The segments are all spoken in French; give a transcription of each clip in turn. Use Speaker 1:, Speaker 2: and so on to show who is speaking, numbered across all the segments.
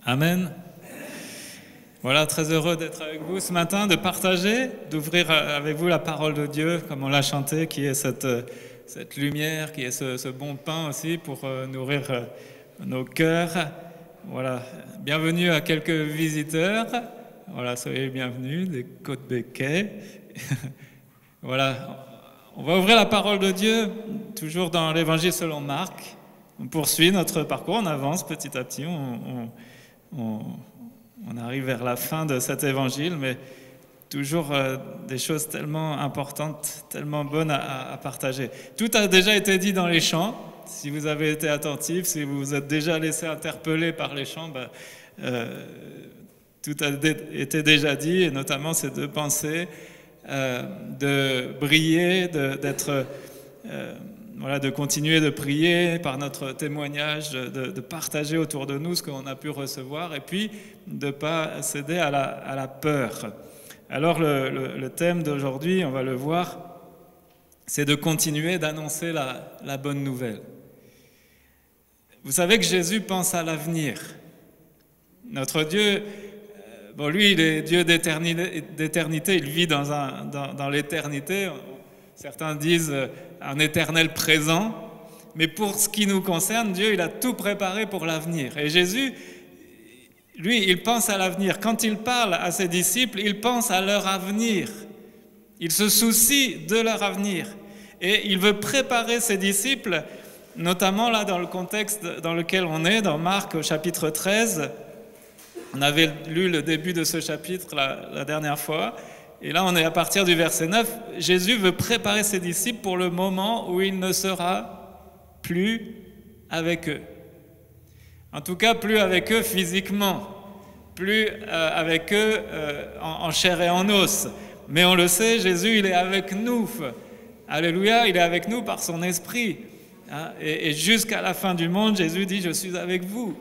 Speaker 1: Amen. Voilà, très heureux d'être avec vous ce matin, de partager, d'ouvrir avec vous la parole de Dieu, comme on l'a chanté, qui est cette lumière, qui est ce bon pain aussi pour nourrir nos cœurs. Voilà, bienvenue à quelques visiteurs. Voilà, soyez bienvenus des Côtes-Béquets. Voilà, on va ouvrir la parole de Dieu, toujours dans l'Évangile selon Marc. On poursuit notre parcours, on avance petit à petit, on arrive vers la fin de cet évangile, mais toujours des choses tellement importantes, tellement bonnes à partager. Tout a déjà été dit dans les chants. Si vous avez été attentifs, si vous vous êtes déjà laissé interpeller par les chants, tout a été déjà dit, et notamment ces deux pensées de briller, d'être... Voilà, de continuer de prier par notre témoignage, de partager autour de nous ce qu'on a pu recevoir et puis de ne pas céder à la peur. Alors le thème d'aujourd'hui, on va le voir, c'est de continuer d'annoncer la bonne nouvelle. Vous savez que Jésus pense à l'avenir. Notre Dieu, bon, lui, il est Dieu d'éternité, il vit dans l'éternité. Certains disent un éternel présent, mais pour ce qui nous concerne, Dieu, il a tout préparé pour l'avenir. Et Jésus, lui, il pense à l'avenir. Quand il parle à ses disciples, il pense à leur avenir. Il se soucie de leur avenir. Et il veut préparer ses disciples, notamment là dans le contexte dans lequel on est, dans Marc au chapitre 13. On avait lu le début de ce chapitre la dernière fois. Et là, on est à partir du verset 9. Jésus veut préparer ses disciples pour le moment où il ne sera plus avec eux. En tout cas, plus avec eux physiquement, plus avec eux en chair et en os. Mais on le sait, Jésus, il est avec nous. Alléluia, il est avec nous par son esprit. Et jusqu'à la fin du monde, Jésus dit, je suis avec vous.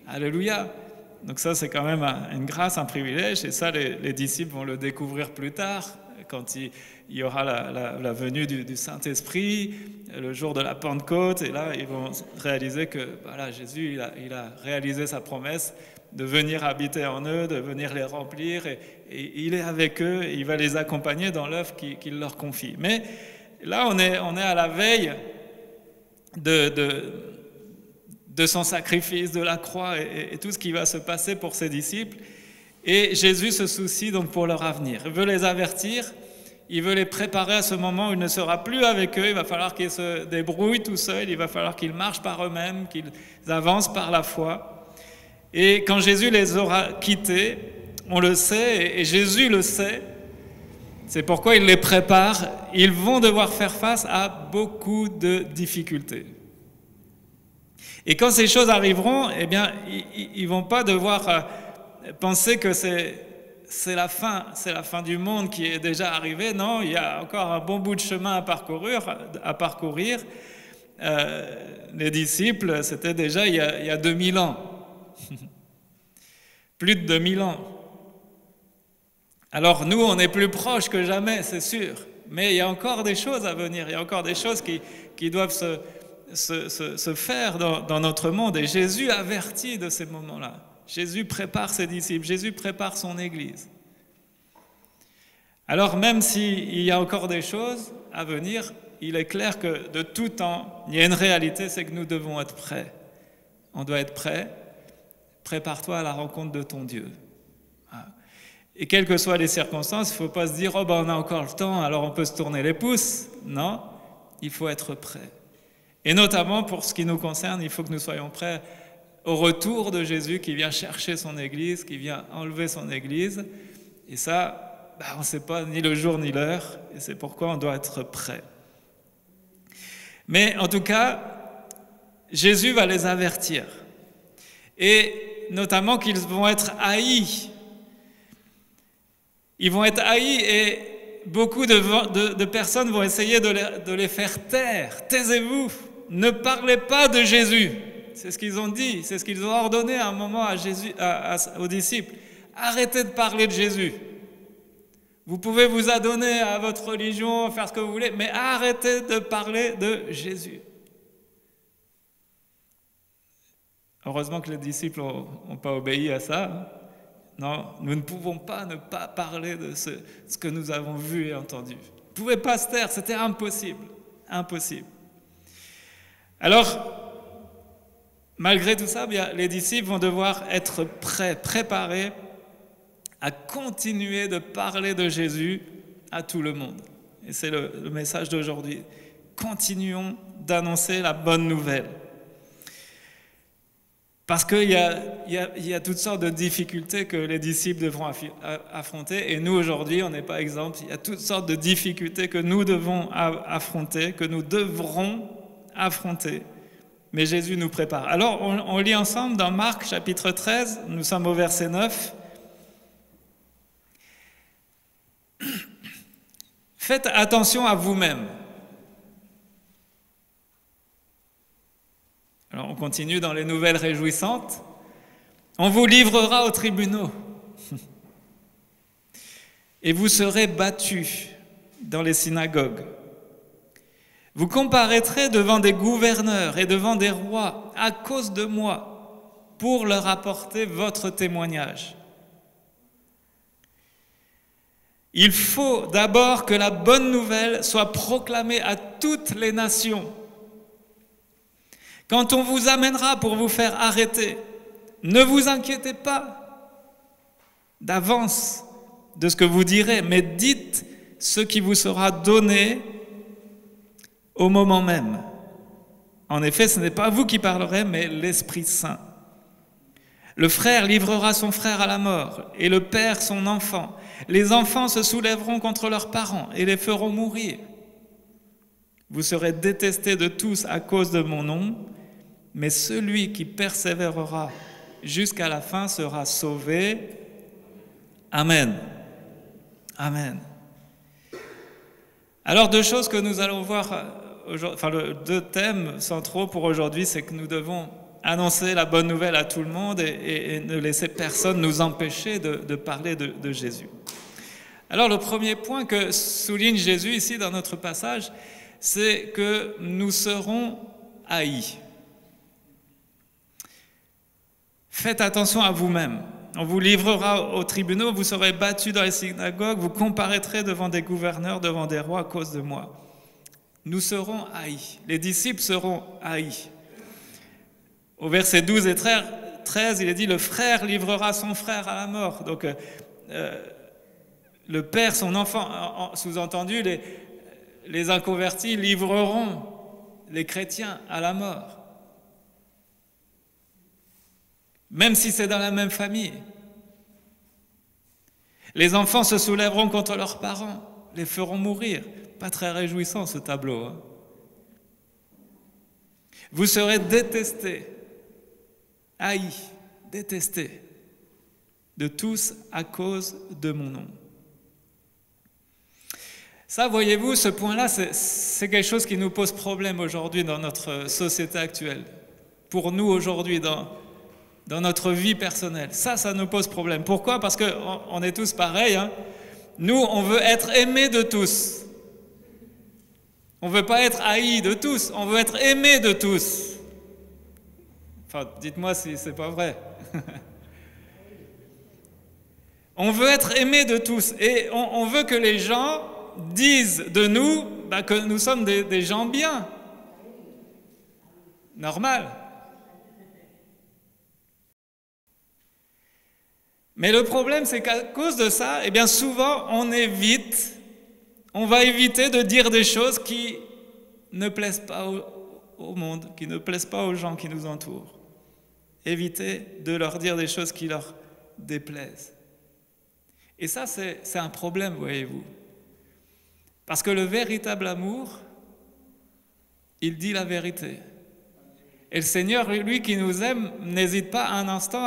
Speaker 1: Alléluia. Donc ça, c'est quand même une grâce, un privilège, et ça, les disciples vont le découvrir plus tard, quand il y aura la venue du Saint-Esprit, le jour de la Pentecôte, et là, ils vont réaliser que voilà, Jésus, il a réalisé sa promesse de venir habiter en eux, de venir les remplir, et il est avec eux, et il va les accompagner dans l'œuvre qu'il leur confie. Mais là, on est à la veille de son sacrifice, de la croix et tout ce qui va se passer pour ses disciples. Et Jésus se soucie donc pour leur avenir. Il veut les avertir, il veut les préparer à ce moment où il ne sera plus avec eux. Il va falloir qu'ils se débrouillent tout seuls, il va falloir qu'ils marchent par eux-mêmes, qu'ils avancent par la foi. Et quand Jésus les aura quittés, on le sait, et Jésus le sait, c'est pourquoi il les prépare, ils vont devoir faire face à beaucoup de difficultés. Et quand ces choses arriveront, eh bien, ils ne vont pas devoir penser que c'est la fin du monde qui est déjà arrivée. Non, il y a encore un bon bout de chemin à parcourir. Les disciples, c'était déjà il y a 2000 ans. Plus de 2000 ans. Alors nous, on est plus proches que jamais, c'est sûr. Mais il y a encore des choses à venir, il y a encore des choses qui doivent se faire dans notre monde, et Jésus avertit de ces moments-là. Jésus prépare ses disciples, Jésus prépare son Église. Alors même s'il y a encore des choses à venir, il est clair que de tout temps, il y a une réalité, c'est que nous devons être prêts. On doit être prêts. Prépare-toi à la rencontre de ton Dieu. Et quelles que soient les circonstances, il ne faut pas se dire « Oh ben on a encore le temps, alors on peut se tourner les pouces ». Non, il faut être prêt. Et notamment, pour ce qui nous concerne, il faut que nous soyons prêts au retour de Jésus qui vient chercher son Église, qui vient enlever son Église. Et ça, on ne sait pas ni le jour ni l'heure, et c'est pourquoi on doit être prêt. Mais en tout cas, Jésus va les avertir. Et notamment qu'ils vont être haïs. Ils vont être haïs et beaucoup de personnes vont essayer de les faire taire. Taisez-vous, ne parlez pas de Jésus. C'est ce qu'ils ont dit, c'est ce qu'ils ont ordonné à un moment aux disciples. Arrêtez de parler de Jésus. Vous pouvez vous adonner à votre religion, faire ce que vous voulez, mais arrêtez de parler de Jésus. Heureusement que les disciples n'ont pas obéi à ça. Non, nous ne pouvons pas ne pas parler de ce que nous avons vu et entendu. Ils ne pouvaient pas se taire, c'était impossible. Impossible. Alors, malgré tout ça, bien, les disciples vont devoir être prêts, préparés à continuer de parler de Jésus à tout le monde. Et c'est le message d'aujourd'hui. Continuons d'annoncer la bonne nouvelle. Parce qu'il y a toutes sortes de difficultés que les disciples devront affronter. Et nous, aujourd'hui, on n'est pas exempt. Il y a toutes sortes de difficultés que nous devons affronter, que nous devrons affronter. Mais Jésus nous prépare. Alors, on lit ensemble dans Marc, chapitre 13. Nous sommes au verset 9. Faites attention à vous-même. Alors on continue dans les nouvelles réjouissantes. On vous livrera aux tribunaux et vous serez battus dans les synagogues. Vous comparaîtrez devant des gouverneurs et devant des rois à cause de moi pour leur apporter votre témoignage. Il faut d'abord que la bonne nouvelle soit proclamée à toutes les nations. Quand on vous amènera pour vous faire arrêter, ne vous inquiétez pas d'avance de ce que vous direz, mais dites ce qui vous sera donné au moment même. En effet, ce n'est pas vous qui parlerez, mais l'Esprit Saint. Le frère livrera son frère à la mort, et le père son enfant. Les enfants se soulèveront contre leurs parents et les feront mourir. Vous serez détestés de tous à cause de mon nom, mais celui qui persévérera jusqu'à la fin sera sauvé. Amen. Amen. Alors, deux choses que nous allons voir aujourd'hui, deux thèmes centraux pour aujourd'hui, c'est que nous devons annoncer la bonne nouvelle à tout le monde et ne laisser personne nous empêcher de parler de Jésus. Alors, le premier point que souligne Jésus ici dans notre passage, c'est que nous serons haïs. Faites attention à vous-même. On vous livrera aux tribunaux, vous serez battus dans les synagogues, vous comparaîtrez devant des gouverneurs, devant des rois à cause de moi. Nous serons haïs. Les disciples seront haïs. Au verset 12 et 13, il est dit « Le frère livrera son frère à la mort ». Donc, le père, son enfant, sous-entendu, les inconvertis livreront les chrétiens à la mort. Même si c'est dans la même famille. Les enfants se soulèveront contre leurs parents, les feront mourir. Pas très réjouissant ce tableau. Hein. Vous serez détestés, haïs, détestés de tous à cause de mon nom. Ça, voyez-vous, ce point-là, c'est quelque chose qui nous pose problème aujourd'hui dans notre société actuelle. Pour nous aujourd'hui, dans notre vie personnelle. Ça nous pose problème. Pourquoi? Parce qu'on est tous pareils. Hein. Nous, on veut être aimés de tous. On ne veut pas être haïs de tous, on veut être aimés de tous. Enfin, dites-moi si ce n'est pas vrai. On veut être aimés de tous. Et on veut que les gens disent de nous que nous sommes des gens bien. Normal. Mais le problème, c'est qu'à cause de ça, eh bien souvent, on va éviter de dire des choses qui ne plaisent pas au monde, qui ne plaisent pas aux gens qui nous entourent. Éviter de leur dire des choses qui leur déplaisent. Et ça, c'est un problème, voyez-vous. Parce que le véritable amour, il dit la vérité. Et le Seigneur, lui qui nous aime, n'hésite pas un instant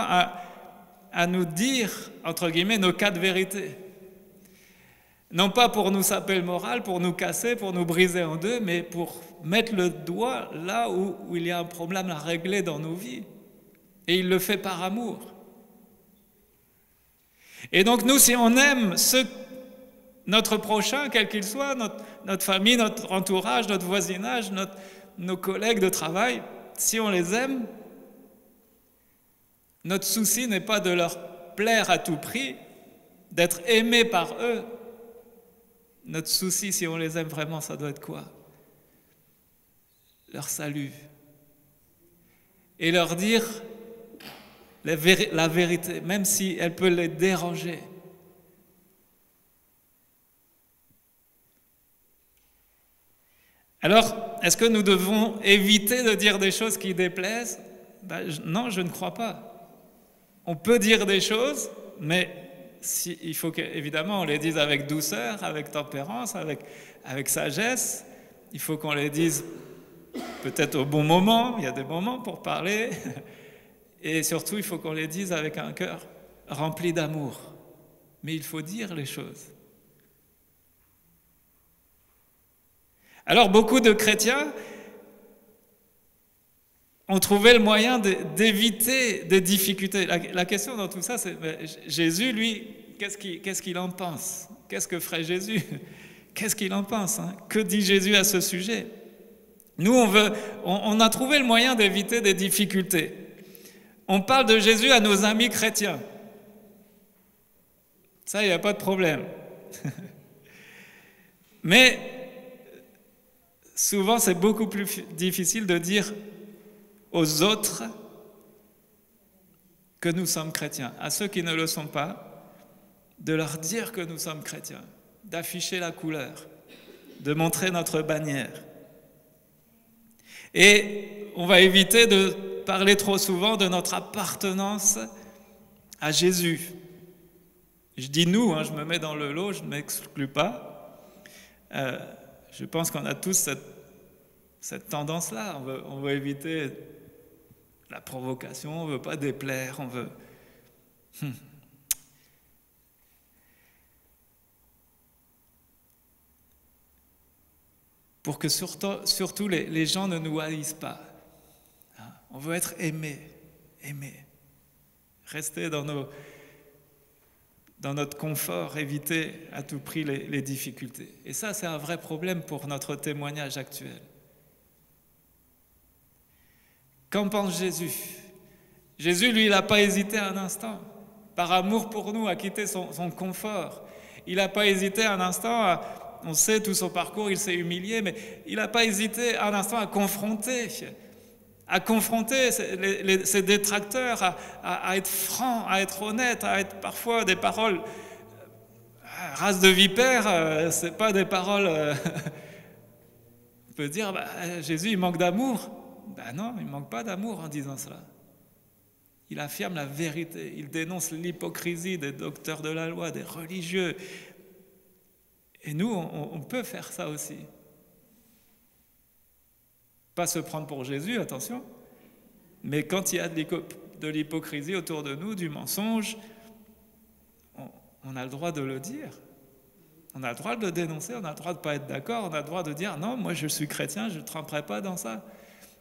Speaker 1: à nous dire, entre guillemets, nos cas de vérité. Non pas pour nous saper le moral, pour nous casser, pour nous briser en deux, mais pour mettre le doigt là où il y a un problème à régler dans nos vies. Et il le fait par amour. Et donc nous, si on aime notre prochain, quel qu'il soit, notre famille, notre entourage, notre voisinage, nos collègues de travail, si on les aime, Notre souci n'est pas de leur plaire à tout prix, d'être aimés par eux. Notre souci, si on les aime vraiment, ça doit être quoi? Leur salut. Et leur dire la vérité, même si elle peut les déranger. Alors, est-ce que nous devons éviter de dire des choses qui déplaisent? Non, je ne crois pas. On peut dire des choses, mais il faut qu'évidemment on les dise avec douceur, avec tempérance, avec sagesse. Il faut qu'on les dise peut-être au bon moment, il y a des moments pour parler. Et surtout, il faut qu'on les dise avec un cœur rempli d'amour. Mais il faut dire les choses. Alors, beaucoup de chrétiens ont trouvé le moyen d'éviter des difficultés. La question dans tout ça, c'est Jésus, lui, qu'est-ce qu'il en pense? Qu'est-ce que ferait Jésus? Qu'est-ce qu'il en pense, hein? Que dit Jésus à ce sujet? Nous, on a trouvé le moyen d'éviter des difficultés. On parle de Jésus à nos amis chrétiens. Ça, il n'y a pas de problème. Mais souvent, c'est beaucoup plus difficile de dire aux autres que nous sommes chrétiens, à ceux qui ne le sont pas, de leur dire que nous sommes chrétiens, d'afficher la couleur, de montrer notre bannière. Et on va éviter de parler trop souvent de notre appartenance à Jésus. Je dis nous, je me mets dans le lot, je ne m'exclus pas. Je pense qu'on a tous cette tendance-là. On veut éviter la provocation, on ne veut pas déplaire, on veut... Pour que surtout les gens ne nous haïssent pas. On veut être aimé. Rester dans notre confort, éviter à tout prix les difficultés. Et ça, c'est un vrai problème pour notre témoignage actuel. Qu'en pense Jésus? Jésus, lui, il n'a pas hésité un instant, par amour pour nous, à quitter son confort. Il n'a pas hésité un instant on sait tout son parcours, il s'est humilié, mais il n'a pas hésité un instant à confronter ses détracteurs, à être franc, à être honnête, à être parfois des paroles race de vipère, c'est pas des paroles. On peut dire Jésus il manque d'amour. Non, il ne manque pas d'amour en disant cela. Il affirme la vérité, il dénonce l'hypocrisie des docteurs de la loi, des religieux. Et nous, on peut faire ça aussi. Pas se prendre pour Jésus, attention, mais quand il y a de l'hypocrisie autour de nous, du mensonge, on a le droit de le dire. On a le droit de le dénoncer, on a le droit de ne pas être d'accord, on a le droit de dire non, moi je suis chrétien, je ne tremperai pas dans ça.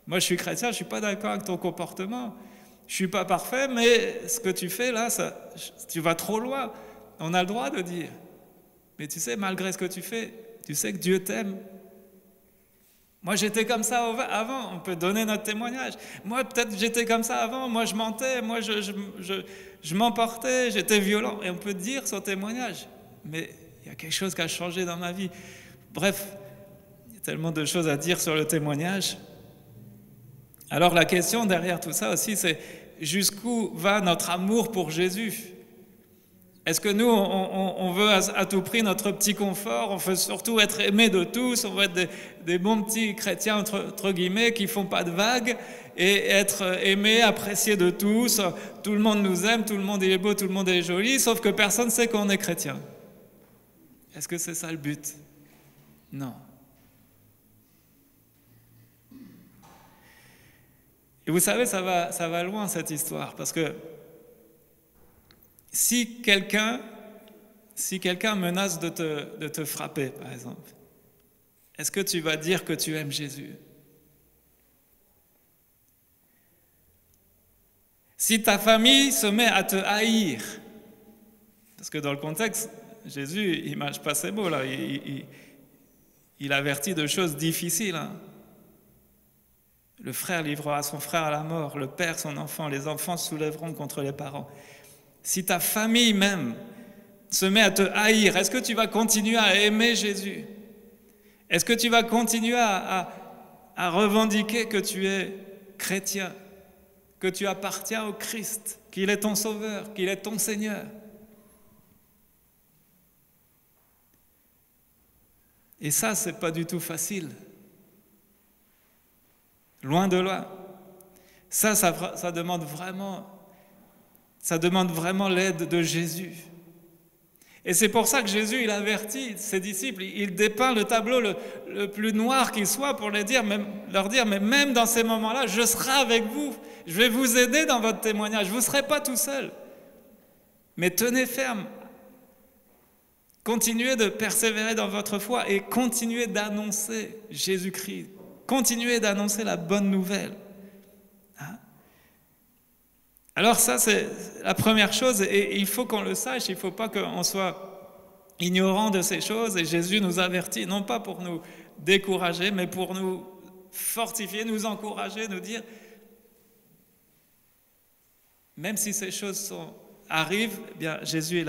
Speaker 1: Moi je suis chrétien, je ne suis pas d'accord avec ton comportement. Je ne suis pas parfait, mais ce que tu fais là, tu vas trop loin. On a le droit de dire. Mais tu sais, malgré ce que tu fais, tu sais que Dieu t'aime. Moi, j'étais comme ça avant, on peut donner notre témoignage. Moi, peut-être j'étais comme ça avant, moi je mentais, moi je m'emportais, j'étais violent. Et on peut dire son témoignage. Mais il y a quelque chose qui a changé dans ma vie. Bref, il y a tellement de choses à dire sur le témoignage. Alors la question derrière tout ça aussi, c'est jusqu'où va notre amour pour Jésus ? Est-ce que nous, on veut à tout prix notre petit confort, on veut surtout être aimé de tous, on veut être des bons petits chrétiens, entre guillemets, qui ne font pas de vagues, et être aimé, apprécié de tous, tout le monde nous aime, tout le monde est beau, tout le monde est joli, sauf que personne ne sait qu'on est chrétien. Est-ce que c'est ça le but? Non. Et vous savez, ça va loin cette histoire, parce que si quelqu'un menace de te frapper, par exemple, est-ce que tu vas dire que tu aimes Jésus? Si ta famille se met à te haïr, parce que dans le contexte, Jésus, il mâche pas ses mots, là, il avertit de choses difficiles. Hein. Le frère livrera son frère à la mort, le père son enfant, les enfants se soulèveront contre les parents. Si ta famille même se met à te haïr, est-ce que tu vas continuer à aimer Jésus? Est-ce que tu vas continuer à revendiquer que tu es chrétien, que tu appartiens au Christ, qu'il est ton sauveur, qu'il est ton Seigneur? Et ça, c'est pas du tout facile. Loin de là. Ça demande vraiment l'aide de Jésus. Et c'est pour ça que Jésus, il avertit ses disciples, il dépeint le tableau le plus noir qui soit pour leur dire, mais même dans ces moments-là, je serai avec vous, je vais vous aider dans votre témoignage, vous ne serez pas tout seul. Mais tenez ferme, continuez de persévérer dans votre foi et continuez d'annoncer Jésus-Christ, continuez d'annoncer la bonne nouvelle. Alors ça, c'est la première chose, et il faut qu'on le sache, il ne faut pas qu'on soit ignorant de ces choses, et Jésus nous avertit, non pas pour nous décourager, mais pour nous fortifier, nous encourager, nous dire, même si ces choses arrivent, eh bien, Jésus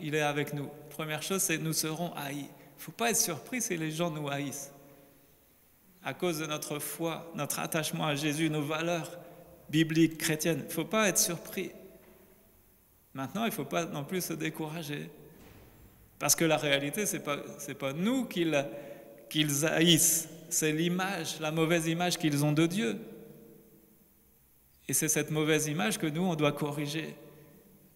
Speaker 1: il est avec nous. Première chose, c'est nous serons haïs. Il ne faut pas être surpris si les gens nous haïssent. À cause de notre foi, notre attachement à Jésus, nos valeurs biblique, chrétienne. Il ne faut pas être surpris. Maintenant, il ne faut pas non plus se décourager. Parce que la réalité, ce n'est pas nous qu'ils haïssent. C'est l'image, la mauvaise image qu'ils ont de Dieu. Et c'est cette mauvaise image que nous, on doit corriger.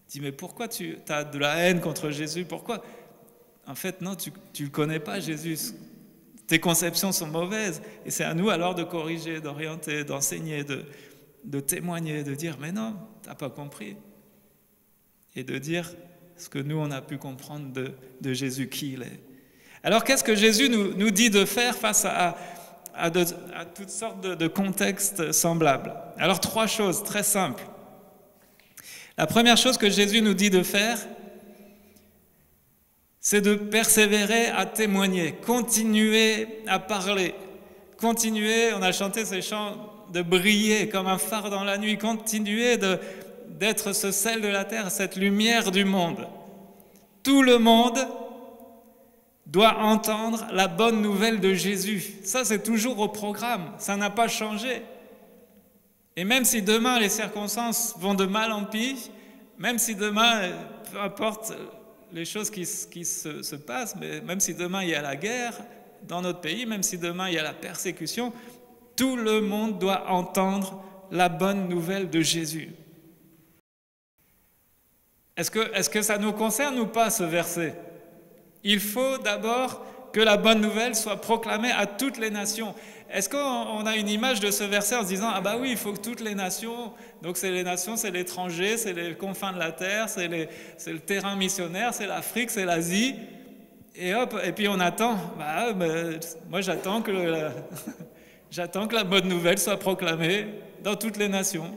Speaker 1: Tu dis, mais pourquoi tu as de la haine contre Jésus? Pourquoi? En fait, non, tu ne le connais pas, Jésus. Tes conceptions sont mauvaises. Et c'est à nous alors de corriger, d'orienter, d'enseigner, de témoigner, de dire, mais non, tu n'as pas compris. Et de dire ce que nous, on a pu comprendre de Jésus, qui il est. Alors, qu'est-ce que Jésus nous dit de faire face à toutes sortes de contextes semblables? Alors, 3 choses très simples. La première chose que Jésus nous dit de faire, c'est de persévérer à témoigner, continuer à parler, continuer, on a chanté ces chants, de briller comme un phare dans la nuit, continuer d'être ce sel de la terre, cette lumière du monde. Tout le monde doit entendre la bonne nouvelle de Jésus. Ça, c'est toujours au programme, ça n'a pas changé. Et même si demain les circonstances vont de mal en pis, même si demain, peu importe les choses qui se passent, mais même si demain il y a la guerre dans notre pays, même si demain il y a la persécution, tout le monde doit entendre la bonne nouvelle de Jésus. Est-ce que ça nous concerne ou pas, ce verset? Il faut d'abord que la bonne nouvelle soit proclamée à toutes les nations. Est-ce qu'on a une image de ce verset en se disant, ah bah oui, il faut que toutes les nations, donc c'est les nations, c'est l'étranger, c'est les confins de la terre, c'est le terrain missionnaire, c'est l'Afrique, c'est l'Asie, et hop, et puis on attend, moi j'attends que la bonne nouvelle soit proclamée dans toutes les nations.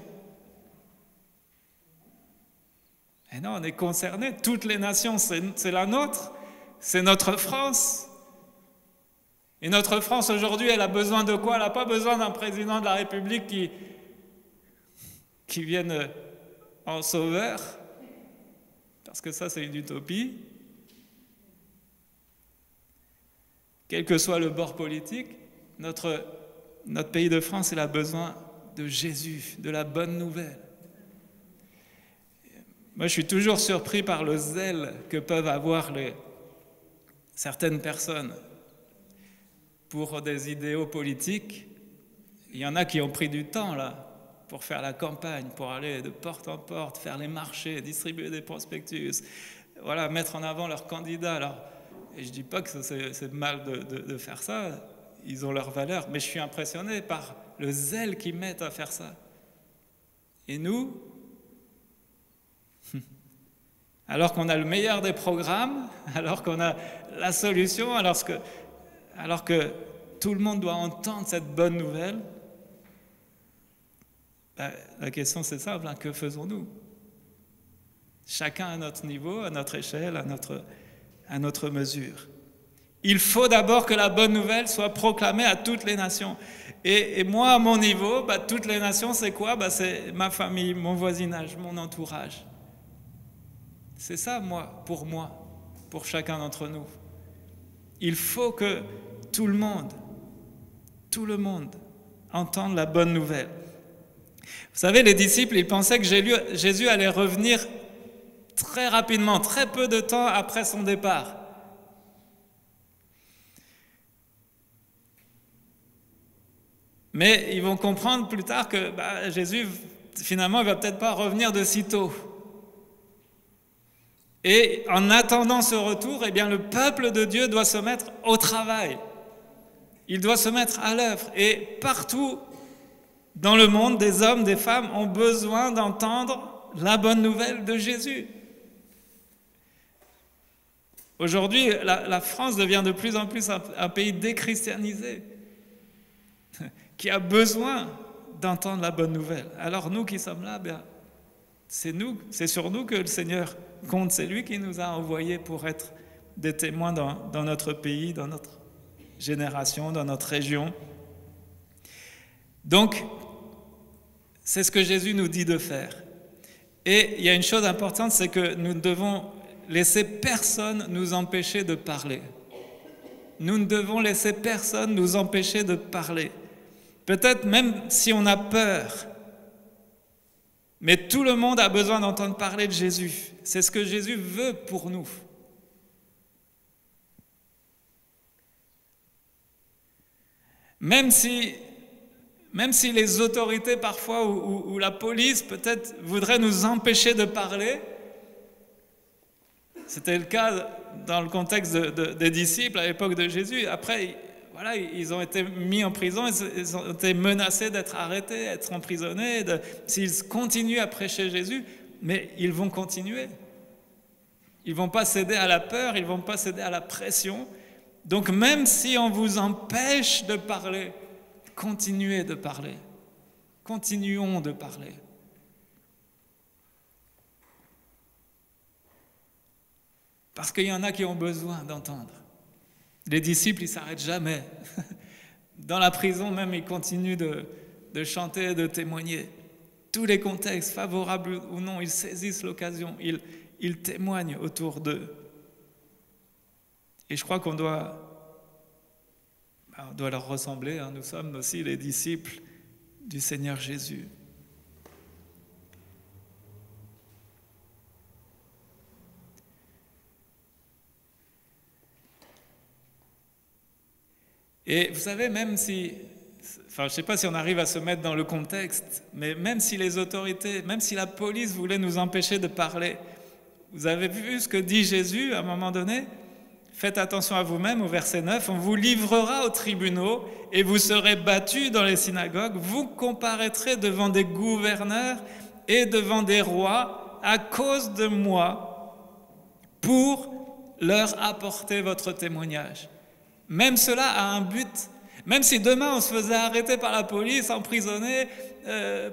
Speaker 1: Et non, on est concernés, toutes les nations, c'est la nôtre, c'est notre France. Et notre France aujourd'hui, elle a besoin de quoi? Elle n'a pas besoin d'un président de la République qui vienne en sauveur, parce que ça c'est une utopie. Quel que soit le bord politique, notre pays de France, il a besoin de Jésus, de la bonne nouvelle. Moi, je suis toujours surpris par le zèle que peuvent avoir certaines personnes pour des idéaux politiques. Il y en a qui ont pris du temps, là, pour faire la campagne, pour aller de porte en porte, faire les marchés, distribuer des prospectus, voilà, mettre en avant leurs candidats. Alors, et je ne dis pas que c'est mal de faire ça, ils ont leur valeur, mais je suis impressionné par le zèle qu'ils mettent à faire ça. Et nous, alors qu'on a le meilleur des programmes, alors qu'on a la solution, alors que tout le monde doit entendre cette bonne nouvelle, la question c'est simple, hein, que faisons-nous? Chacun à notre niveau, à notre échelle, à notre mesure. Il faut d'abord que la bonne nouvelle soit proclamée à toutes les nations. Et moi, à mon niveau, toutes les nations, c'est quoi? C'est ma famille, mon voisinage, mon entourage. C'est ça, pour chacun d'entre nous. Il faut que tout le monde entende la bonne nouvelle. Vous savez, les disciples, ils pensaient que Jésus allait revenir très rapidement, très peu de temps après son départ. Mais ils vont comprendre plus tard que Jésus, finalement, il ne va peut-être pas revenir de si tôt. Et en attendant ce retour, le peuple de Dieu doit se mettre au travail. Il doit se mettre à l'œuvre. Et partout dans le monde, des hommes, des femmes ont besoin d'entendre la bonne nouvelle de Jésus. Aujourd'hui, la France devient de plus en plus un pays déchristianisé, qui a besoin d'entendre la bonne nouvelle. Alors nous qui sommes là, c'est sur nous que le Seigneur compte. C'est lui qui nous a envoyés pour être des témoins dans notre pays, dans notre génération, dans notre région. Donc, c'est ce que Jésus nous dit de faire. Et il y a une chose importante, c'est que nous ne devons laisser personne nous empêcher de parler. Nous ne devons laisser personne nous empêcher de parler. Peut-être même si on a peur, mais tout le monde a besoin d'entendre parler de Jésus. C'est ce que Jésus veut pour nous. Même si les autorités parfois ou la police peut-être voudraient nous empêcher de parler, c'était le cas dans le contexte des disciples à l'époque de Jésus. Après, ils ont été mis en prison, ils ont été menacés d'être arrêtés, d'être emprisonnés, s'ils continuent à prêcher Jésus, mais ils vont continuer. Ils ne vont pas céder à la peur, ils ne vont pas céder à la pression. Donc même si on vous empêche de parler, continuez de parler. Continuons de parler. Parce qu'il y en a qui ont besoin d'entendre. Les disciples, ils ne s'arrêtent jamais. Dans la prison même, ils continuent de chanter et de témoigner. Tous les contextes, favorables ou non, ils saisissent l'occasion, ils témoignent autour d'eux. Et je crois qu'on doit leur ressembler. Nous sommes aussi les disciples du Seigneur Jésus. Et vous savez, même si, je ne sais pas si on arrive à se mettre dans le contexte, mais même si les autorités, même si la police voulait nous empêcher de parler, vous avez vu ce que dit Jésus à un moment donné? Faites attention à vous-même, au verset 9, on vous livrera aux tribunaux et vous serez battus dans les synagogues, vous comparaîtrez devant des gouverneurs et devant des rois à cause de moi pour leur apporter votre témoignage. Même cela a un but. Même si demain on se faisait arrêter par la police, emprisonner,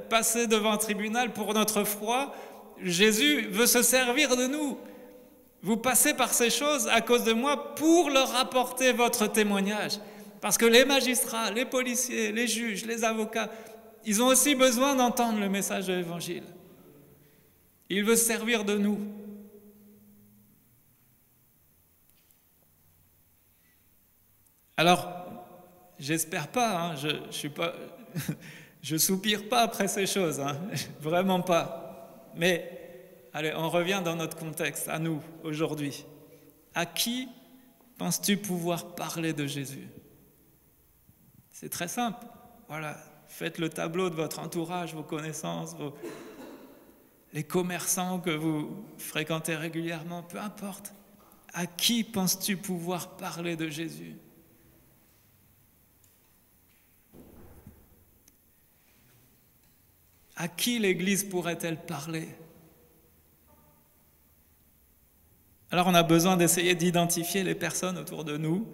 Speaker 1: passer devant un tribunal pour notre foi, Jésus veut se servir de nous. Vous passez par ces choses à cause de moi pour leur apporter votre témoignage. Parce que les magistrats, les policiers, les juges, les avocats, ils ont aussi besoin d'entendre le message de l'Évangile. Il veut se servir de nous. Alors, j'espère pas, je soupire pas après ces choses, vraiment pas. Mais allez, on revient dans notre contexte, à nous, aujourd'hui. À qui penses-tu pouvoir parler de Jésus? C'est très simple. Voilà, faites le tableau de votre entourage, vos connaissances, les commerçants que vous fréquentez régulièrement, peu importe. À qui penses-tu pouvoir parler de Jésus? À qui l'Église pourrait-elle parler? Alors on a besoin d'essayer d'identifier les personnes autour de nous,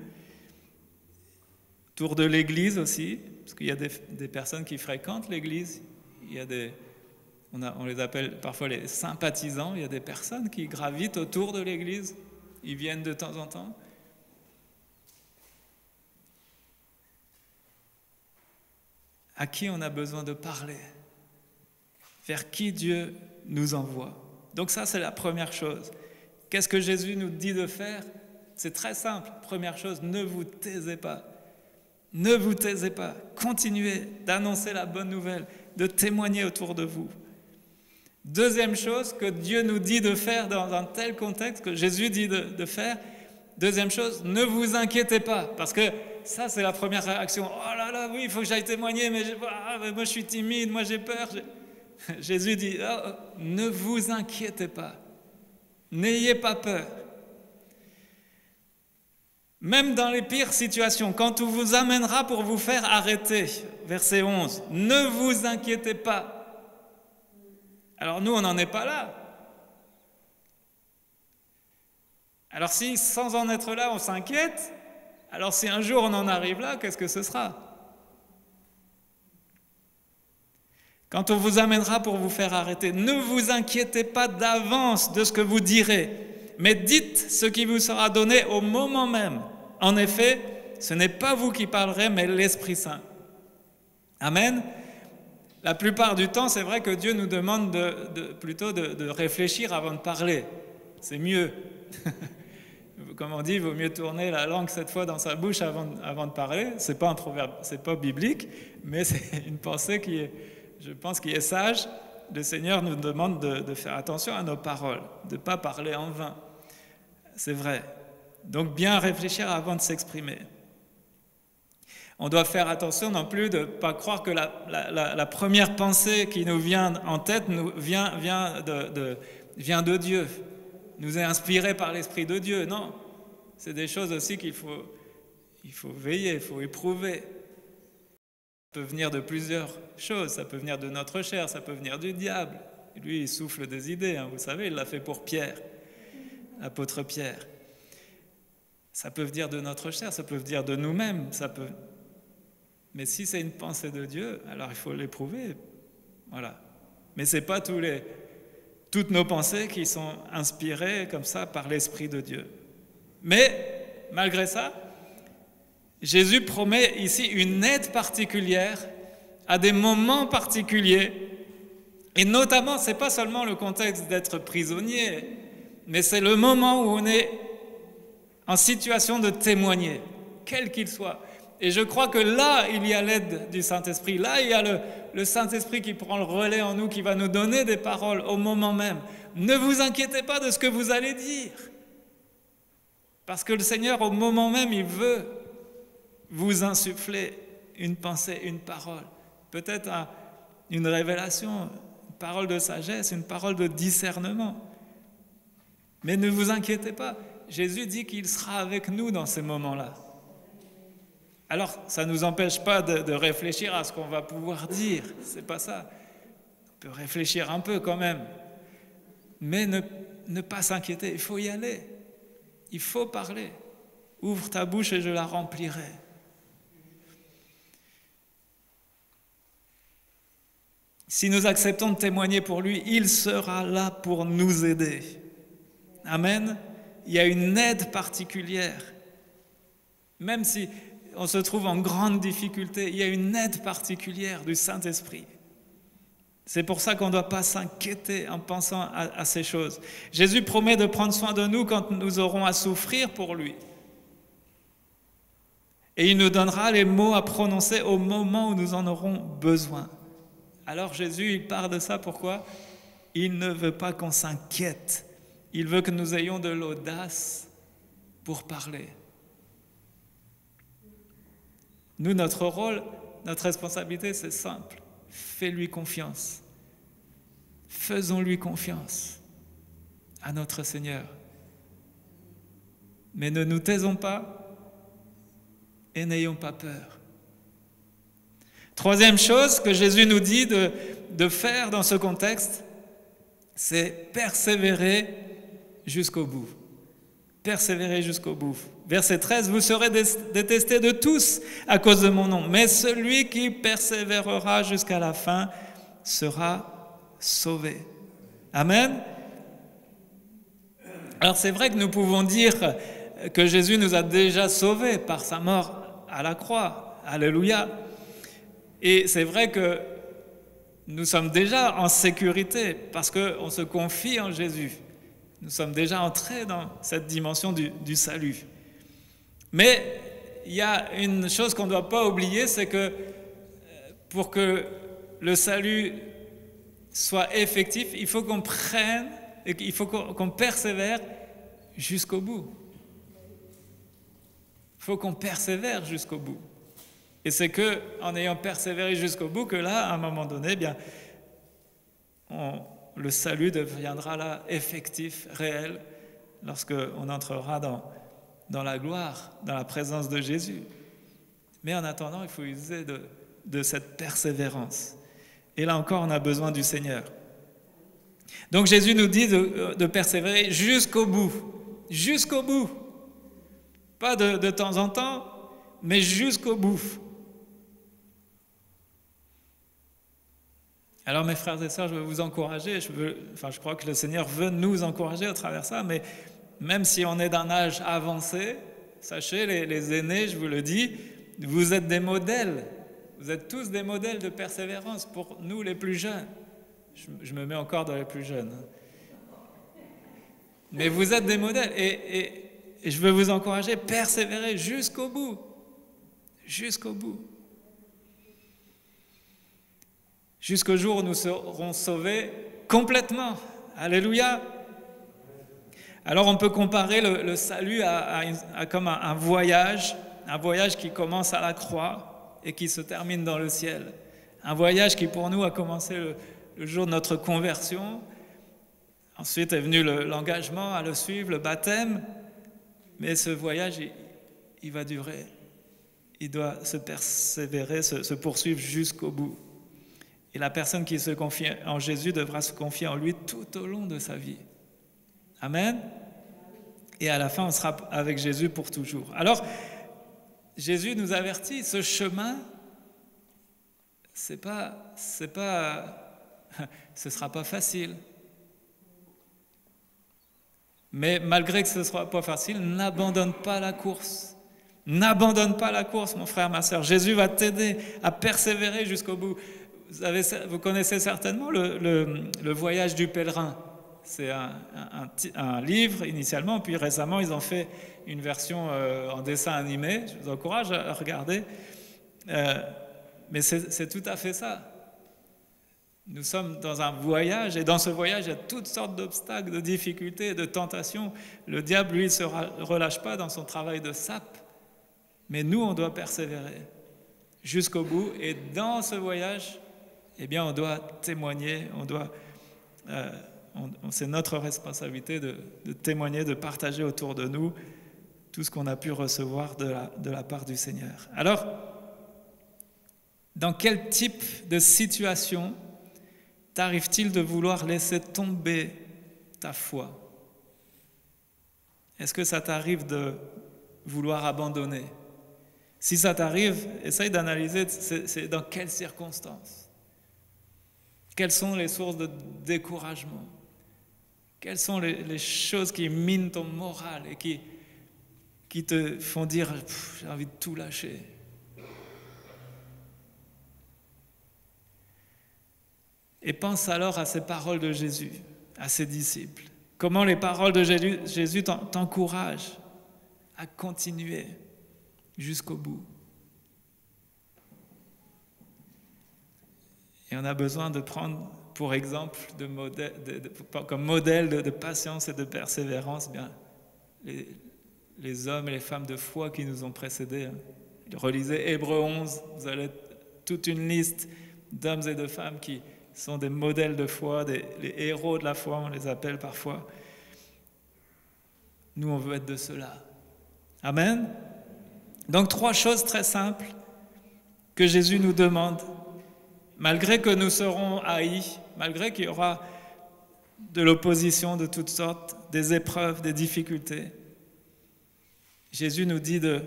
Speaker 1: autour de l'Église aussi, parce qu'il y a des personnes qui fréquentent l'Église, on les appelle parfois les sympathisants, il y a des personnes qui gravitent autour de l'Église, ils viennent de temps en temps. à qui on a besoin de parler, vers qui Dieu nous envoie. Donc ça, c'est la première chose. Qu'est-ce que Jésus nous dit de faire? C'est très simple. Première chose, ne vous taisez pas. Ne vous taisez pas. Continuez d'annoncer la bonne nouvelle, de témoigner autour de vous. Deuxième chose que Dieu nous dit de faire dans un tel contexte, que Jésus dit de faire, deuxième chose, ne vous inquiétez pas. Parce que ça, c'est la première réaction. Oh là là, oui, il faut que j'aille témoigner, mais moi je suis timide, moi j'ai peur. Jésus dit, oh, ne vous inquiétez pas. N'ayez pas peur. Même dans les pires situations, quand on vous amènera pour vous faire arrêter, verset 11, ne vous inquiétez pas. Alors nous, on n'en est pas là. Alors si, sans en être là, on s'inquiète, alors si un jour on en arrive là, qu'est-ce que ce sera? Quand on vous amènera pour vous faire arrêter, ne vous inquiétez pas d'avance de ce que vous direz, mais dites ce qui vous sera donné au moment même. En effet, ce n'est pas vous qui parlerez, mais l'Esprit Saint. Amen. La plupart du temps, c'est vrai que Dieu nous demande plutôt de réfléchir avant de parler. C'est mieux. Comme on dit, il vaut mieux tourner la langue 7 fois dans sa bouche avant de parler. C'est pas un proverbe, c'est pas biblique, mais c'est une pensée qui est, je pense, qui est sage. Le Seigneur nous demande de faire attention à nos paroles, de ne pas parler en vain. C'est vrai. Donc bien réfléchir avant de s'exprimer. On doit faire attention non plus de ne pas croire que la première pensée qui nous vient en tête vient de Dieu, nous est inspirée par l'Esprit de Dieu. Non, c'est des choses aussi qu'il faut veiller, il faut éprouver. Ça peut venir de plusieurs choses, ça peut venir de notre chair, ça peut venir du diable. Lui, il souffle des idées, vous savez, il l'a fait pour Pierre, l'apôtre Pierre. Ça peut venir de notre chair, ça peut venir de nous-mêmes, mais si c'est une pensée de Dieu, alors il faut l'éprouver. Voilà. Mais ce n'est pas toutes nos pensées qui sont inspirées comme ça par l'Esprit de Dieu. Mais, malgré ça, Jésus promet ici une aide particulière à des moments particuliers. Et notamment, ce n'est pas seulement le contexte d'être prisonnier, mais c'est le moment où on est en situation de témoigner, quel qu'il soit. Et je crois que là, il y a l'aide du Saint-Esprit. Là, il y a le Saint-Esprit qui prend le relais en nous, qui va nous donner des paroles au moment même. Ne vous inquiétez pas de ce que vous allez dire. Parce que le Seigneur, au moment même, il veut vous insuffler une pensée, une parole. Peut-être une révélation, une parole de sagesse, une parole de discernement. Mais ne vous inquiétez pas. Jésus dit qu'il sera avec nous dans ces moments-là. Alors, ça ne nous empêche pas de réfléchir à ce qu'on va pouvoir dire, c'est pas ça. On peut réfléchir un peu quand même, mais ne pas s'inquiéter, il faut y aller, il faut parler. Ouvre ta bouche et je la remplirai. Si nous acceptons de témoigner pour lui, il sera là pour nous aider. Amen. Il y a une aide particulière, même si on se trouve en grande difficulté, il y a une aide particulière du Saint-Esprit. C'est pour ça qu'on ne doit pas s'inquiéter en pensant à ces choses. Jésus promet de prendre soin de nous quand nous aurons à souffrir pour lui. Et il nous donnera les mots à prononcer au moment où nous en aurons besoin. Alors Jésus, il part de ça, pourquoi? Il ne veut pas qu'on s'inquiète. Il veut que nous ayons de l'audace pour parler. Nous, notre rôle, notre responsabilité, c'est simple. Fais-lui confiance. Faisons-lui confiance à notre Seigneur. Mais ne nous taisons pas et n'ayons pas peur. Troisième chose que Jésus nous dit de faire dans ce contexte, c'est persévérer jusqu'au bout. Persévérer jusqu'au bout. Verset 13, vous serez détestés de tous à cause de mon nom, mais celui qui persévérera jusqu'à la fin sera sauvé. Amen. Alors c'est vrai que nous pouvons dire que Jésus nous a déjà sauvés par sa mort à la croix. Alléluia. Et c'est vrai que nous sommes déjà en sécurité parce qu'on se confie en Jésus. Nous sommes déjà entrés dans cette dimension du salut. Mais il y a une chose qu'on ne doit pas oublier, c'est que pour que le salut soit effectif, il faut qu'on prenne, il faut qu'on persévère jusqu'au bout. Il faut qu'on persévère jusqu'au bout. Et c'est qu'en ayant persévéré jusqu'au bout que là, à un moment donné, eh bien, le salut deviendra là effectif, réel, lorsqu'on entrera dans la gloire, dans la présence de Jésus. Mais en attendant, il faut user de cette persévérance. Et là encore, on a besoin du Seigneur. Donc Jésus nous dit de persévérer jusqu'au bout. Jusqu'au bout. Pas de temps en temps, mais jusqu'au bout. Alors mes frères et sœurs, je veux vous encourager. Je crois que le Seigneur veut nous encourager à travers ça, mais même si on est d'un âge avancé, sachez, les aînés, je vous le dis, vous êtes des modèles. Vous êtes tous des modèles de persévérance pour nous les plus jeunes. Je me mets encore dans les plus jeunes. Mais vous êtes des modèles et je veux vous encourager, persévérer jusqu'au bout. Jusqu'au bout. Jusqu'au jour où nous serons sauvés complètement. Alléluia. Alors on peut comparer le salut à comme un voyage qui commence à la croix et qui se termine dans le ciel. Un voyage qui pour nous a commencé le jour de notre conversion. Ensuite est venu l'engagement à le suivre, le baptême. Mais ce voyage, il va durer. Il doit se persévérer, se poursuivre jusqu'au bout. Et la personne qui se confie en Jésus devra se confier en lui tout au long de sa vie. Amen. Et à la fin, on sera avec Jésus pour toujours. Alors, Jésus nous avertit, ce chemin, ce sera pas facile. Mais malgré que ce ne soit pas facile, n'abandonne pas la course. N'abandonne pas la course, mon frère, ma sœur. Jésus va t'aider à persévérer jusqu'au bout. Vous connaissez certainement le voyage du pèlerin. C'est un livre initialement, puis récemment ils ont fait une version en dessin animé. Je vous encourage à regarder. Mais c'est tout à fait ça. Nous sommes dans un voyage et dans ce voyage il y a toutes sortes d'obstacles, de difficultés, de tentations. Le diable, lui, ne se relâche pas dans son travail de sape. Mais nous, on doit persévérer jusqu'au bout. Et dans ce voyage, eh bien, on doit témoigner, c'est notre responsabilité de témoigner, de partager autour de nous tout ce qu'on a pu recevoir de la part du Seigneur. Alors, dans quel type de situation t'arrive-t-il de vouloir laisser tomber ta foi? Est-ce que ça t'arrive de vouloir abandonner? Si ça t'arrive, essaye d'analyser c'est dans quelles circonstances. Quelles sont les sources de découragement? Quelles sont les choses qui minent ton moral et qui te font dire « j'ai envie de tout lâcher ». Et pense alors à ces paroles de Jésus, à ses disciples. Comment les paroles de Jésus t'encouragent à continuer jusqu'au bout. Et on a besoin de prendre pour exemple, comme modèle de patience et de persévérance, bien, les hommes et les femmes de foi qui nous ont précédés. Relisez Hébreux 11, vous avez toute une liste d'hommes et de femmes qui sont des modèles de foi, les héros de la foi, on les appelle parfois. Nous, on veut être de ceux-là. Amen. Donc, 3 choses très simples que Jésus nous demande. Malgré que nous serons haïs, malgré qu'il y aura de l'opposition de toutes sortes, des épreuves, des difficultés, Jésus nous dit de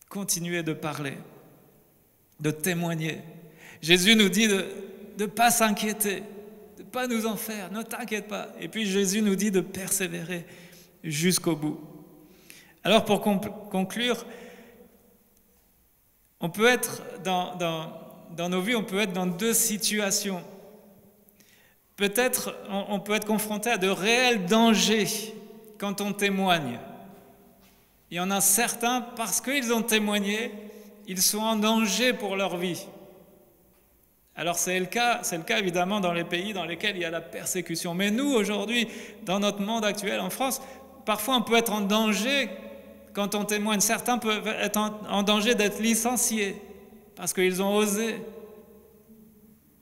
Speaker 1: continuer de parler, de témoigner. Jésus nous dit de ne pas s'inquiéter, de ne pas nous en faire, ne t'inquiète pas. Et puis Jésus nous dit de persévérer jusqu'au bout. Alors pour conclure, On peut être dans nos vies, on peut être dans deux situations. Peut-être on peut être confronté à de réels dangers quand on témoigne. Il y en a certains, parce qu'ils ont témoigné, ils sont en danger pour leur vie. Alors c'est le cas évidemment dans les pays dans lesquels il y a la persécution. Mais nous, aujourd'hui, dans notre monde actuel en France, parfois on peut être en danger quand on témoigne. Certains peuvent être en danger d'être licenciés parce qu'ils ont osé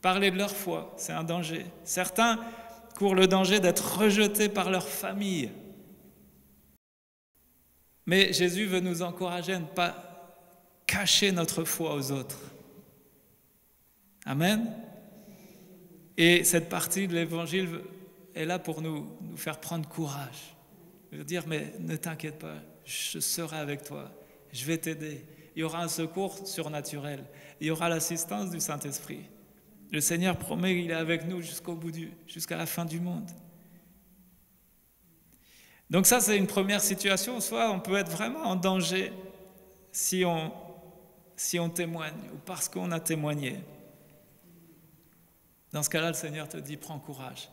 Speaker 1: parler de leur foi. C'est un danger. Certains courent le danger d'être rejetés par leur famille. Mais Jésus veut nous encourager à ne pas cacher notre foi aux autres. Amen. Et cette partie de l'Évangile est là pour nous faire prendre courage. Dire, mais ne t'inquiète pas, je serai avec toi, je vais t'aider. Il y aura un secours surnaturel, il y aura l'assistance du Saint-Esprit. Le Seigneur promet qu'il est avec nous jusqu'à la fin du monde. Donc ça, c'est une première situation. Soit on peut être vraiment en danger si on témoigne ou parce qu'on a témoigné. Dans ce cas-là, le Seigneur te dit, prends courage.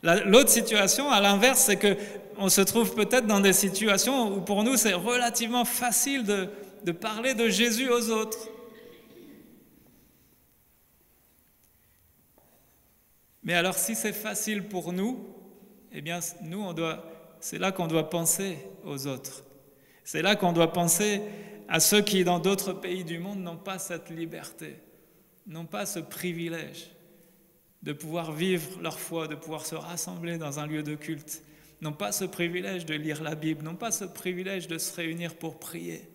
Speaker 1: L'autre situation, à l'inverse, c'est qu'on se trouve peut-être dans des situations où pour nous, c'est relativement facile de parler de Jésus aux autres. Mais alors, si c'est facile pour nous, eh bien, c'est là qu'on doit penser aux autres. C'est là qu'on doit penser à ceux qui, dans d'autres pays du monde, n'ont pas cette liberté, n'ont pas ce privilège de pouvoir vivre leur foi, de pouvoir se rassembler dans un lieu de culte, n'ont pas ce privilège de lire la Bible, n'ont pas ce privilège de se réunir pour prier.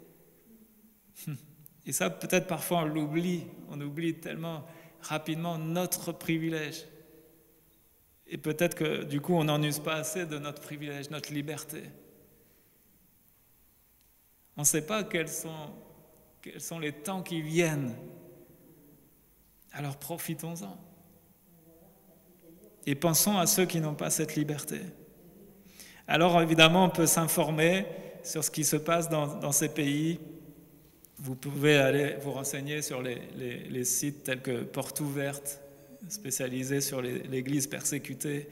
Speaker 1: Et ça, peut-être parfois on oublie tellement rapidement notre privilège. Et peut-être que du coup, on n'en use pas assez de notre privilège, notre liberté. On ne sait pas quels sont les temps qui viennent. Alors profitons-en. Et pensons à ceux qui n'ont pas cette liberté. Alors évidemment, on peut s'informer sur ce qui se passe dans ces pays. Vous pouvez aller vous renseigner sur les sites tels que Porte Ouverte, spécialisés sur l'Église persécutée,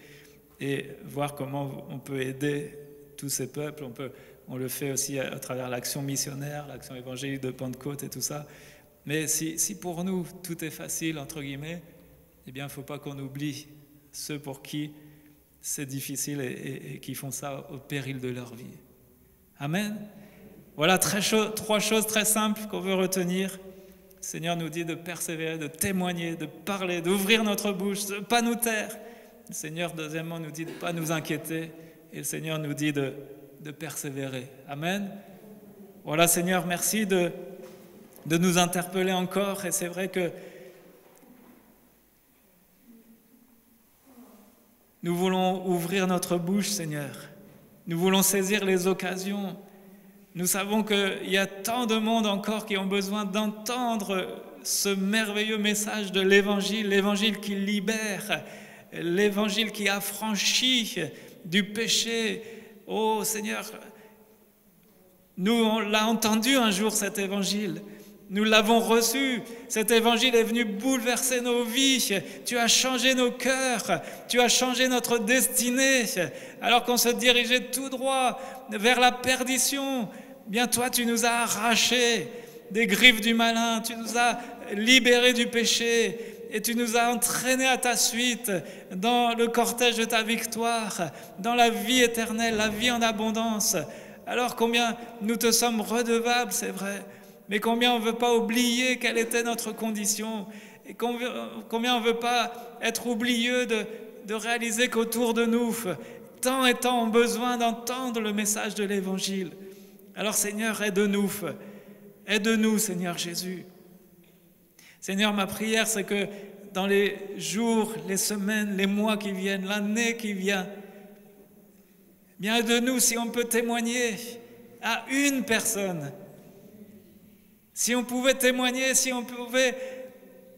Speaker 1: et voir comment on peut aider tous ces peuples. On le fait aussi à travers l'action missionnaire, l'action évangélique de Pentecôte et tout ça. Mais si pour nous tout est facile, entre guillemets, eh bien il ne faut pas qu'on oublie ceux pour qui c'est difficile et qui font ça au péril de leur vie. Amen. Voilà trois choses très simples qu'on veut retenir. Le Seigneur nous dit de persévérer, de témoigner, de parler, d'ouvrir notre bouche, de ne pas nous taire. Le Seigneur, deuxièmement, nous dit de ne pas nous inquiéter. Et le Seigneur nous dit de persévérer. Amen. Voilà, Seigneur, merci de nous interpeller encore. Et c'est vrai que nous voulons ouvrir notre bouche, Seigneur. Nous voulons saisir les occasions. Nous savons qu'il y a tant de monde encore qui ont besoin d'entendre ce merveilleux message de l'Évangile, l'Évangile qui libère, l'Évangile qui affranchit du péché. Oh Seigneur, nous on l'a entendu un jour cet Évangile. Nous l'avons reçu. Cet évangile est venu bouleverser nos vies. Tu as changé nos cœurs. Tu as changé notre destinée. Alors qu'on se dirigeait tout droit vers la perdition, bien toi, tu nous as arrachés des griffes du malin. Tu nous as libérés du péché. Et tu nous as entraînés à ta suite dans le cortège de ta victoire, dans la vie éternelle, la vie en abondance. Alors combien nous te sommes redevables, c'est vrai. Mais combien on ne veut pas oublier quelle était notre condition, et combien on ne veut pas être oublieux de réaliser qu'autour de nous, tant et tant ont besoin d'entendre le message de l'Évangile. Alors Seigneur, aide-nous Seigneur Jésus. Seigneur, ma prière, c'est que dans les jours, les semaines, les mois qui viennent, l'année qui vient, bien aide-nous si on peut témoigner à une personne. Si on pouvait témoigner, si on pouvait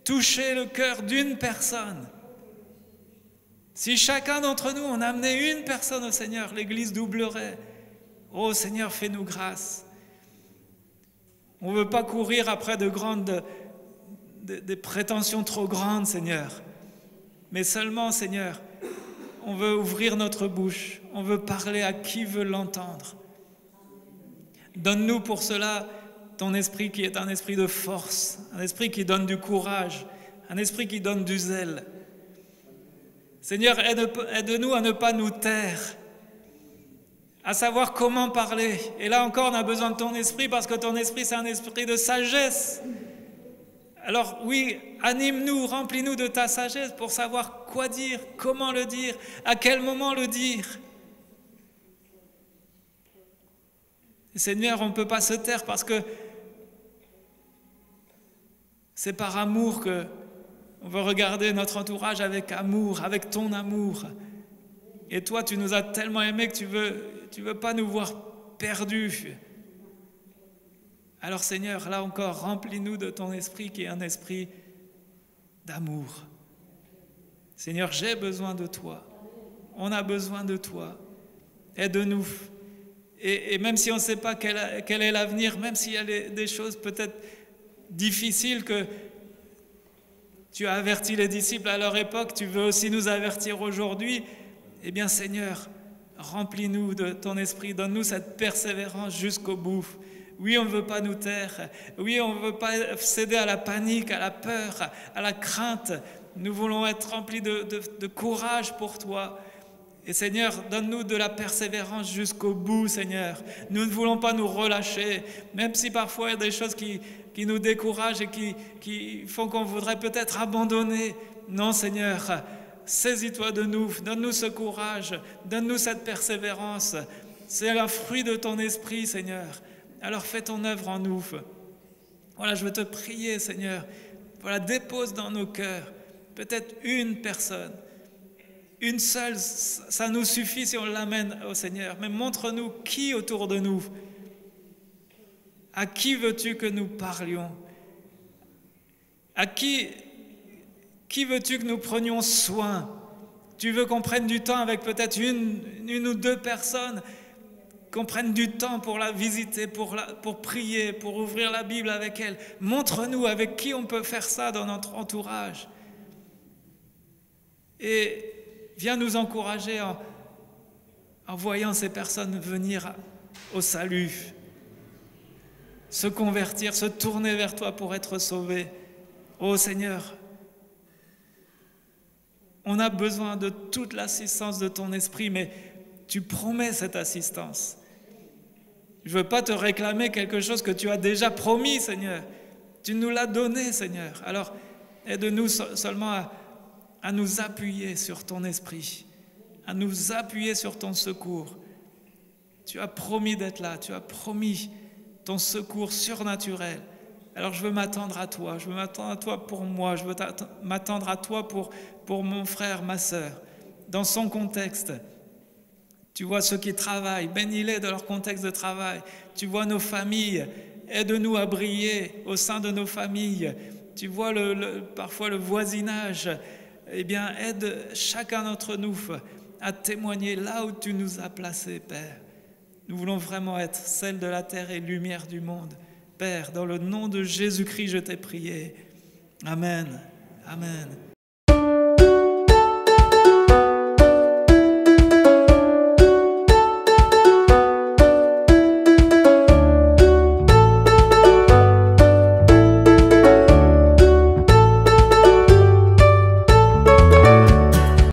Speaker 1: toucher le cœur d'une personne, si chacun d'entre nous on amenait une personne au Seigneur, l'Église doublerait. Oh Seigneur, fais-nous grâce. On ne veut pas courir après des prétentions trop grandes, Seigneur. Mais seulement, Seigneur, on veut ouvrir notre bouche. On veut parler à qui veut l'entendre. Donne-nous pour cela ton esprit qui est un esprit de force, un esprit qui donne du courage, un esprit qui donne du zèle. Seigneur, aide-nous à ne pas nous taire, à savoir comment parler. Et là encore, on a besoin de ton esprit parce que ton esprit, c'est un esprit de sagesse. Alors oui, anime-nous, remplis-nous de ta sagesse pour savoir quoi dire, comment le dire, à quel moment le dire. Et Seigneur, on ne peut pas se taire parce que c'est par amour qu'on veut regarder notre entourage avec amour, avec ton amour. Et toi, tu nous as tellement aimés que tu veux pas nous voir perdus. Alors Seigneur, là encore, remplis-nous de ton esprit qui est un esprit d'amour. Seigneur, j'ai besoin de toi. On a besoin de toi. Aide-nous. Et même si on ne sait pas quel est l'avenir, même s'il y a des choses peut-être difficiles que tu as averti les disciples à leur époque, tu veux aussi nous avertir aujourd'hui, eh bien Seigneur, remplis-nous de ton esprit, donne-nous cette persévérance jusqu'au bout. Oui, on ne veut pas nous taire, oui, on ne veut pas céder à la panique, à la peur, à la crainte. Nous voulons être remplis de courage pour toi. Et Seigneur, donne-nous de la persévérance jusqu'au bout, Seigneur. Nous ne voulons pas nous relâcher, même si parfois il y a des choses qui nous découragent et qui font qu'on voudrait peut-être abandonner. Non, Seigneur, saisis-toi de nous, donne-nous ce courage, donne-nous cette persévérance. C'est le fruit de ton esprit, Seigneur. Alors fais ton œuvre en nous. Voilà, je veux te prier, Seigneur. Voilà, dépose dans nos cœurs peut-être une personne. Une seule, ça nous suffit si on l'amène au Seigneur. Mais montre-nous qui autour de nous. À qui veux-tu que nous parlions? À qui veux-tu que nous prenions soin? Tu veux qu'on prenne du temps avec peut-être une ou deux personnes, qu'on prenne du temps pour la visiter, pour prier, pour ouvrir la Bible avec elle. Montre-nous avec qui on peut faire ça dans notre entourage. Et viens nous encourager en voyant ces personnes venir au salut, se convertir, se tourner vers toi pour être sauvées. Ô Seigneur, on a besoin de toute l'assistance de ton esprit, mais tu promets cette assistance. Je ne veux pas te réclamer quelque chose que tu as déjà promis, Seigneur. Tu nous l'as donné, Seigneur. Alors, aide-nous seulement à nous appuyer sur ton esprit, à nous appuyer sur ton secours. Tu as promis d'être là, tu as promis ton secours surnaturel. Alors je veux m'attendre à toi, je veux m'attendre à toi pour moi, je veux m'attendre à toi pour mon frère, ma sœur, dans son contexte. Tu vois ceux qui travaillent, bénis-les de leur contexte de travail. Tu vois nos familles, aide-nous à briller au sein de nos familles. Tu vois parfois le voisinage. Eh bien, aide chacun d'entre nous à témoigner là où tu nous as placés, Père. Nous voulons vraiment être sel de la terre et lumière du monde. Père, dans le nom de Jésus-Christ, je t'ai prié. Amen. Amen.